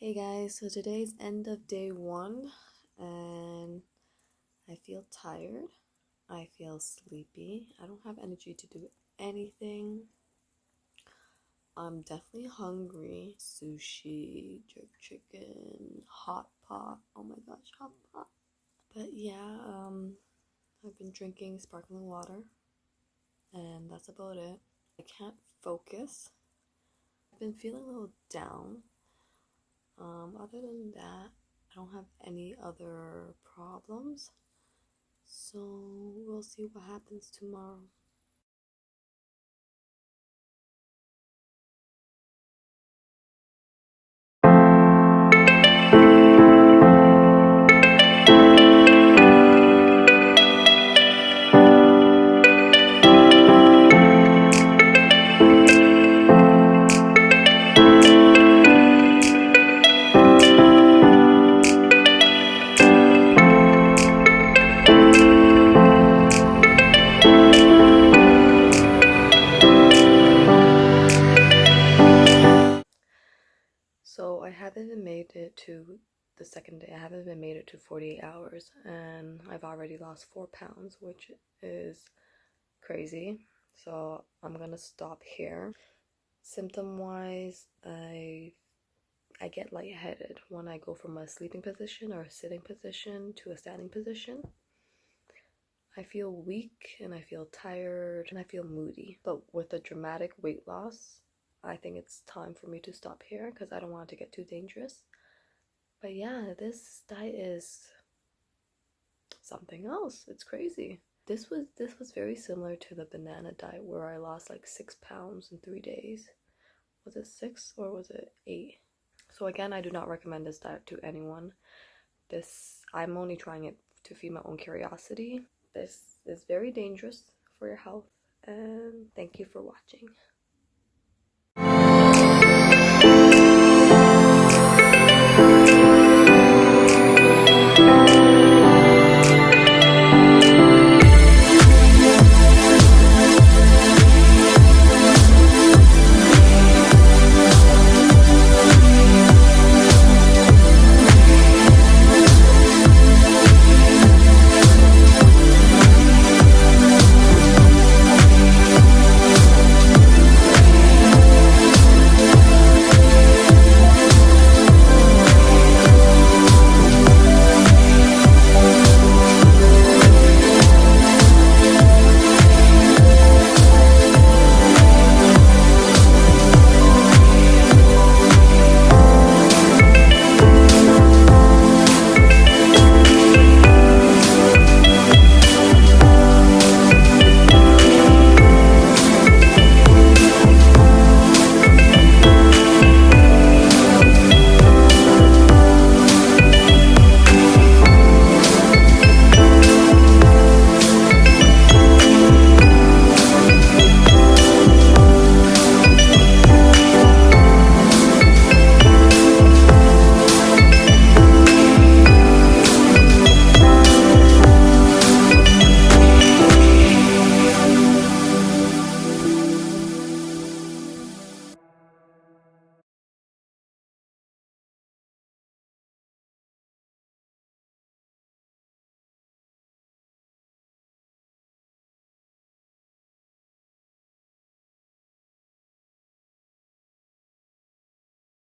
Hey guys, so today's end of day one and I feel tired. I feel sleepy. I don't have energy to do anything. I'm definitely hungry. Sushi, jerk chicken, hot pot. Oh my gosh, hot pot. But yeah, I've been drinking sparkling water and that's about it. I can't focus. I've been feeling a little down. Other than that, I don't have any other problems. So we'll see what happens tomorrow. So I haven't even made it to the second day. I haven't even made it to 48 hours and I've already lost 4 pounds, which is crazy. So I'm gonna stop here. Symptom wise, I get lightheaded when I go from a sleeping position or a sitting position to a standing position. I feel weak and I feel tired and I feel moody. But with a dramatic weight loss, I think it's time for me to stop here because I don't want it to get too dangerous. But yeah, this diet is something else. It's crazy. This was very similar to the banana diet where I lost like 6 pounds in 3 days. Was it 6 or was it 8? So again, I do not recommend this diet to anyone. I'm only trying it to feed my own curiosity. This is very dangerous for your health, and thank you for watching.